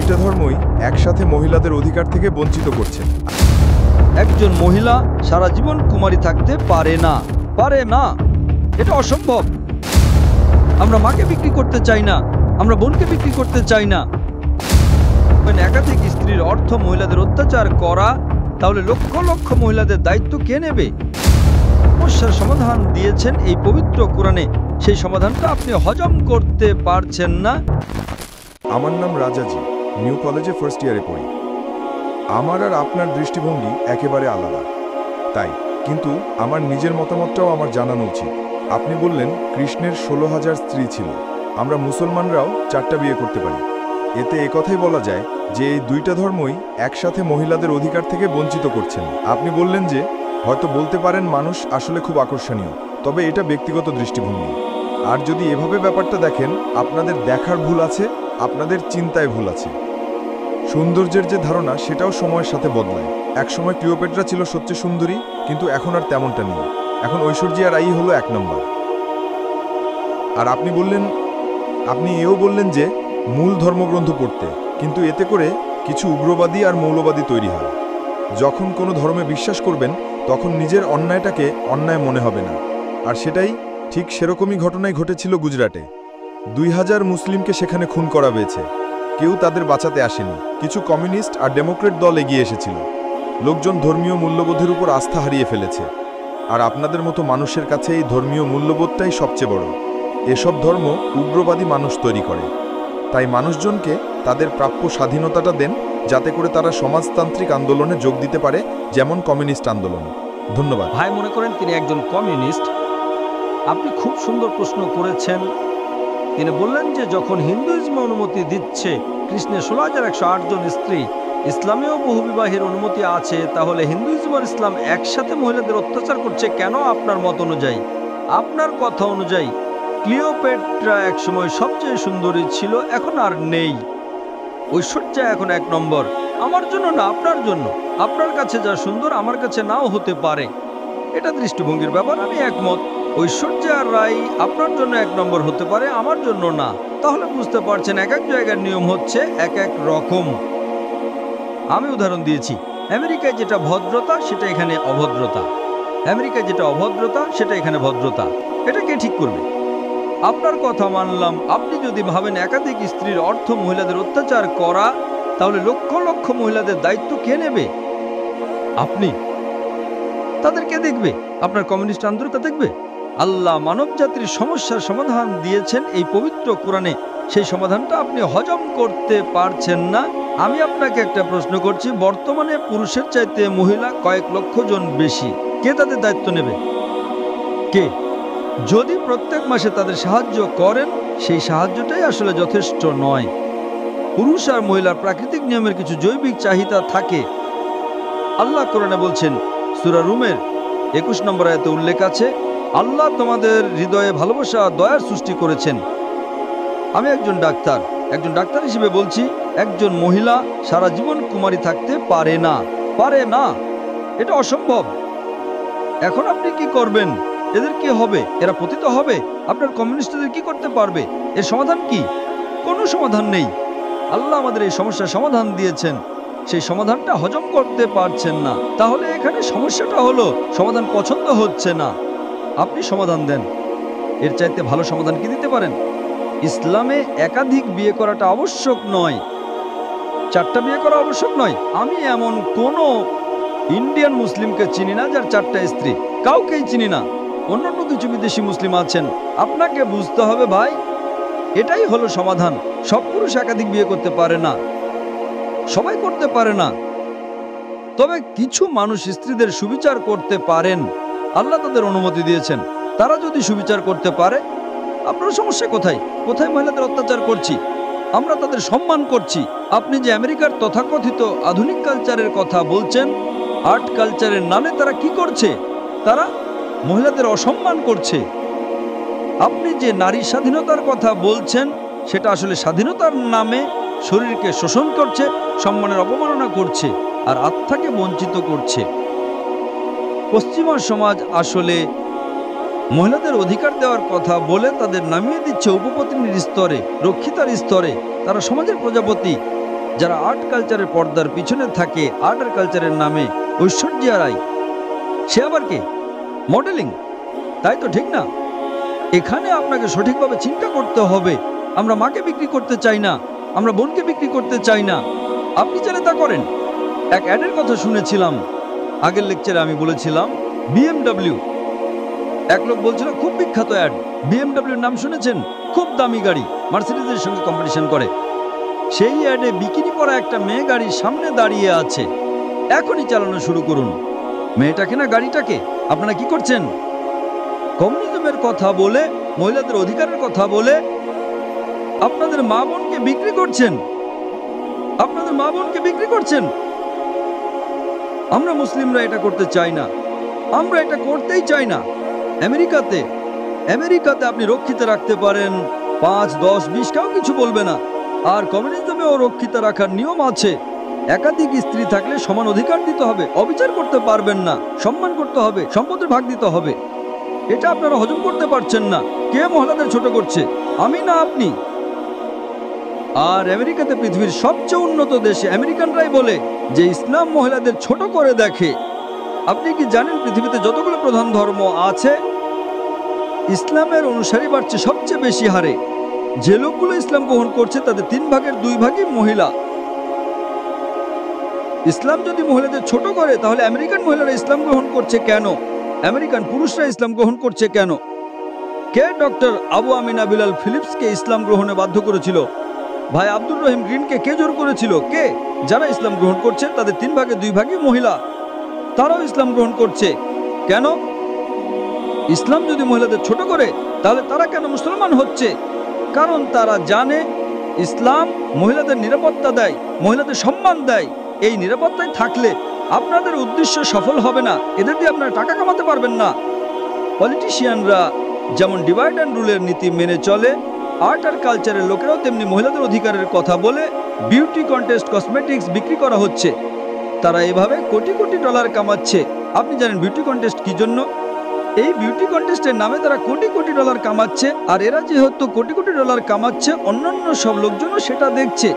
দুইটা ধর্মই একসাথে মহিলাদের অধিকার থেকে বঞ্চিত করছে। একজন মহিলা সারা জীবন কুমারী থাকতে পারে না, পারে না, এটা অসম্ভব। আমরা মাকে বিক্রি করতে চাই না, আমরা বোনকে বিক্রি করতে চাই না। একাধিক স্ত্রীর অর্থ মহিলাদের অত্যাচার করা, তাহলে লক্ষ লক্ষ মহিলাদের দায়িত্ব কে নেবে? সমস্যার সমাধান দিয়েছেন এই পবিত্র কোরআনে, সেই সমাধানটা আপনি হজম করতে পারছেন না। আমার নাম রাজাজি, নিউ কলেজে ফার্স্ট ইয়ারে পড়ি। আমার আর আপনার দৃষ্টিভঙ্গি একেবারে আলাদা, তাই কিন্তু আমার নিজের মতামতটাও আমার জানানো উচিত। আপনি বললেন কৃষ্ণের 16,000 স্ত্রী ছিল, আমরা মুসলমানরাও 4টা বিয়ে করতে পারি। এতে একথাই বলা যায় যে এই দুইটা ধর্মই একসাথে মহিলাদের অধিকার থেকে বঞ্চিত করছেন। আপনি বললেন যে হয়তো বলতে পারেন মানুষ আসলে খুব আকর্ষণীয়, তবে এটা ব্যক্তিগত দৃষ্টিভঙ্গি। আর যদি এভাবে ব্যাপারটা দেখেন, আপনাদের দেখার ভুল আছে, আপনাদের চিন্তায় ভুল আছে। সৌন্দর্যের যে ধারণা সেটাও সময়ের সাথে বদলায়। একসময় ক্লিওপেট্রা ছিল সবচেয়ে সুন্দরী, কিন্তু এখন আর তেমনটা নেই। এখন ঐশ্বর্যা রাই হলো 1 নম্বর। আর আপনি এও বললেন যে মূল ধর্মগ্রন্থ পড়তে, কিন্তু এতে করে কিছু উগ্রবাদী আর মৌলবাদী তৈরি হয়। যখন কোনো ধর্মে বিশ্বাস করবেন তখন নিজের অন্যায়টাকে অন্যায় মনে হবে না। আর সেটাই ঠিক সেরকমই ঘটনাই ঘটেছিল গুজরাটে। 2000 মুসলিমকে সেখানে খুন করা হয়েছে, কেউ তাদের বাঁচাতে আসেনি। কিছু কমিউনিস্ট আর ডেমোক্রেট দল এগিয়ে এসেছিল। লোকজন ধর্মীয় মূল্যবোধের উপর আস্থা হারিয়ে ফেলেছে। আর আপনাদের মতো মানুষের কাছে এই ধর্মীয় মূল্যবোধটাই সবচেয়ে বড়। এসব ধর্ম উগ্রবাদী মানুষ তৈরি করে। তাই মানুষজনকে তাদের প্রাপ্য স্বাধীনতাটা দেন, যাতে করে তারা সমাজতান্ত্রিক আন্দোলনে যোগ দিতে পারে, যেমন কমিউনিস্ট আন্দোলন। ধন্যবাদ। ভাই মনে করেন তিনি একজন কমিউনিস্ট। আপনি খুব সুন্দর প্রশ্ন করেছেন। তিনি বললেন যে যখন হিন্দুইজমে অনুমতি দিচ্ছে কৃষ্ণের 16,108 জন স্ত্রী, ইসলামেও বহুবিবাহের অনুমতি আছে, তাহলে হিন্দুইজম আর ইসলাম একসাথে মহিলাদের অত্যাচার করছে কেন? আপনার মত অনুযায়ী, আপনার কথা অনুযায়ী ক্লিওপেট্রা একসময় সবচেয়ে সুন্দরী ছিল, এখন আর নেই। ঐশ্বর্যা এখন 1 নম্বর। আমার জন্য না, আপনার জন্য। আপনার কাছে যা সুন্দর আমার কাছে নাও হতে পারে, এটা দৃষ্টিভঙ্গির ব্যাপার, আমি একমত। ঐশ্বর্যা রাই আপনার জন্য 1 নম্বর হতে পারে, আমার জন্য না। তাহলে বুঝতে পারছেন এক এক জায়গার নিয়ম হচ্ছে এক এক রকম। আমি উদাহরণ দিয়েছি, আমেরিকায় যেটা ভদ্রতা সেটা এখানে অভদ্রতা, আমেরিকায় যেটা অভদ্রতা সেটা এখানে ভদ্রতা। এটা কে ঠিক করবে? আপনার কথা মানলাম। আপনি যদি ভাবেন একাধিক স্ত্রীর অর্থ মহিলাদের অত্যাচার করা, তাহলে লক্ষ লক্ষ মহিলাদের দায়িত্ব কে নেবে? আপনি। তাদের কে দেখবে? আপনার কমিউনিস্ট আন্দোলনটা দেখবে? আল্লাহ মানব জাতির সমস্যার সমাধান দিয়েছেন এই পবিত্র কোরআনে, সেই সমাধানটা আপনি হজম করতে পারছেন না। আমি আপনাকে একটা প্রশ্ন করছি, বর্তমানে পুরুষের চাইতে মহিলা কয়েক লক্ষ জন বেশি, কে তাদের দায়িত্ব নেবে? কে? যদি প্রত্যেক মাসে তাদের সাহায্য করেন, সেই সাহায্যটাই আসলে যথেষ্ট নয়। পুরুষ আর মহিলার প্রাকৃতিক নিয়মের কিছু জৈবিক চাহিদা থাকে। আল্লাহ কোরআনে বলছেন, সূরা রুমের 21 নম্বর আয়াতে উল্লেখ আছে, আল্লাহ তোমাদের হৃদয়ে ভালোবাসা দয়ার সৃষ্টি করেছেন। আমি একজন ডাক্তার হিসেবে বলছি, একজন মহিলা সারা জীবন কুমারী থাকতে পারে না, পারে না, এটা অসম্ভব। এখন আপনি কি করবেন? এদের কি হবে? এরা পতিত হবে? আপনার কমিউনিস্টদের কি করতে পারবে? এর সমাধান কি? কোনো সমাধান নেই। আল্লাহ আমাদের এই সমস্যার সমাধান দিয়েছেন, সেই সমাধানটা হজম করতে পারছেন না। তাহলে এখানে সমস্যাটা হলো সমাধান পছন্দ হচ্ছে না। আপনি সমাধান দেন। এর চাইতে ভালো সমাধান কি দিতে পারেন? ইসলামে একাধিক বিয়ে করাটা আবশ্যক নয়, 4টা বিয়ে করা আবশ্যক নয়। আমি এমন কোনো ইন্ডিয়ান মুসলিমকে চিনি না যার 4টা স্ত্রী, কাউকেই চিনি না। অন্যান্য কিছু বিদেশি মুসলিম আছেন। আপনাকে বুঝতে হবে ভাই, এটাই হলো সমাধান। সব পুরুষ একাধিক বিয়ে করতে পারে না, সবাই করতে পারে না। তবে কিছু মানুষ স্ত্রীদের সুবিচার করতে পারেন, আল্লাহ তাদের অনুমতি দিয়েছেন। তারা যদি সুবিচার করতে পারে, আপনার সমস্যা কোথায়? কোথায় মহিলাদের অত্যাচার করছি? আমরা তাদের সম্মান করছি। আপনি যে আমেরিকার তথাকথিত আধুনিক কালচারের কথা বলছেন, আর্ট কালচারের নামে তারা কি করছে? তারা মহিলাদের অসম্মান করছে। আপনি যে নারী স্বাধীনতার কথা বলছেন, সেটা আসলে স্বাধীনতার নামে শরীরকে শোষণ করছে, সম্মানের অবমাননা করছে, আর আত্মাকে বঞ্চিত করছে। পশ্চিমা সমাজ আসলে মহিলাদের অধিকার দেওয়ার কথা বলে তাদের নামিয়ে দিচ্ছে উপপত্নীর স্তরে, রক্ষিতার স্তরে। তারা সমাজের প্রজাপতি, যারা আর্ট কালচারের পর্দার পিছনে থাকে আর্ট আর কালচারের নামে ঐশ্বর্যা রায়, সে আবার কে? মডেলিং, তাই তো, ঠিক না? এখানে আপনাকে সঠিকভাবে চিন্তা করতে হবে। আমরা মাকে বিক্রি করতে চাই না, আমরা বোনকে বিক্রি করতে চাই না। আপনি চাইলে তা করেন। এক অ্যাডের কথা শুনেছিলাম, আগের লেকচারে আমি বলেছিলাম BMW। এক লোক বলছিল খুব বিখ্যাত অ্যাড, BMW নাম শুনেছেন? খুব দামি গাড়ি, মার্সিডিজের সঙ্গে কম্পিটিশন করে। সেই অ্যাডে বিকিনি পরা একটা মেয়ে গাড়ির সামনে দাঁড়িয়ে আছে। এখনই চালানো শুরু করুন। মেয়েটাকে না গাড়িটাকে? আপনারা কি করছেন? কমিউনিজমের কথা বলে, মহিলাদের অধিকারের কথা বলে আপনাদের মা বোনকে বিক্রি করছেন। আপনাদের মা বোনকে বিক্রি করছেন। আমরা মুসলিমরা এটা করতে চাই না, আমরা এটা করতেই চাই না। আমেরিকাতে আপনি রক্ষিত রাখতে পারেন 5, 10, 20, কেউ কিছু বলবে না। আর কমিউনিজমেও রক্ষিত রাখার নিয়ম আছে। একাধিক স্ত্রী থাকলে সমান অধিকার দিতে হবে, অবিচার করতে পারবেন না, সম্মান করতে হবে, সম্পদের ভাগ দিতে হবে। এটা আপনারা হজম করতে পারছেন না। কে মহিলাদের ছোট করছে? আমি না আপনি। আর আমেরিকাতে, পৃথিবীর সবচেয়ে উন্নত দেশে, আমেরিকানরাই বলে যে ইসলাম মহিলাদের ছোট করে দেখে। আপনি কি জানেন পৃথিবীতে যতগুলো প্রধান ধর্ম আছে, ইসলামের অনুসারী বাড়ছে সবচেয়ে বেশি হারে। যে লোকগুলো ইসলাম গ্রহণ করছে তাদের 3 ভাগের 2 ভাগই মহিলা। ইসলাম যদি মহিলাদের ছোট করে, তাহলে আমেরিকান মহিলারা ইসলাম গ্রহণ করছে কেন? আমেরিকান পুরুষরা ইসলাম গ্রহণ করছে কেন? কে ডক্টর আবু আমিনা বিলাল ফিলিপসকে ইসলাম গ্রহণে বাধ্য করেছিল? ভাই আব্দুর রহিম গ্রিনকে কে জোর করেছিল? কে? যারা ইসলাম গ্রহণ করছে তাদের 3 ভাগের 2 ভাগই মহিলা, তারাও ইসলাম গ্রহণ করছে। কেন? ইসলাম যদি মহিলাদের ছোট করে, তাহলে তারা কেন মুসলমান হচ্ছে? কারণ তারা জানে ইসলাম মহিলাদের নিরাপত্তা দেয়, মহিলাদের সম্মান দেয়। এই নিরাপত্তায় থাকলে আপনাদের উদ্দেশ্য সফল হবে না, এদের দিয়ে আপনারা টাকা কামাতে পারবেন না। পলিটিশিয়ানরা যেমন ডিভাইড অ্যান্ড রুলের নীতি মেনে চলে, আর্ট আর কালচারের লোকেরাও তেমনি মহিলাদের অধিকারের কথা বলে বিউটি কন্টেস্ট, কসমেটিক্স বিক্রি করা হচ্ছে। তারা এভাবে কোটি কোটি ডলার কামাচ্ছে। আপনি জানেন বিউটি কন্টেস্ট কি জন্য? এই বিউটি কন্টেস্টের নামে তারা কোটি কোটি ডলার কামাচ্ছে। আর এরা যেহেতু কোটি কোটি ডলার কামাচ্ছে, অন্যান্য সব লোকজনও সেটা দেখছে।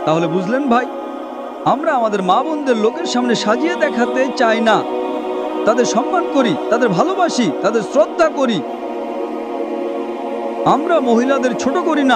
তাহলে বুঝলেন ভাই, আমরা আমাদের মা বোনদের লোকের সামনে সাজিয়ে দেখাতে চাই না। তাদের সম্মান করি, তাদের ভালোবাসি, তাদের শ্রদ্ধা করি। আমরা মহিলাদের ছোট করি না,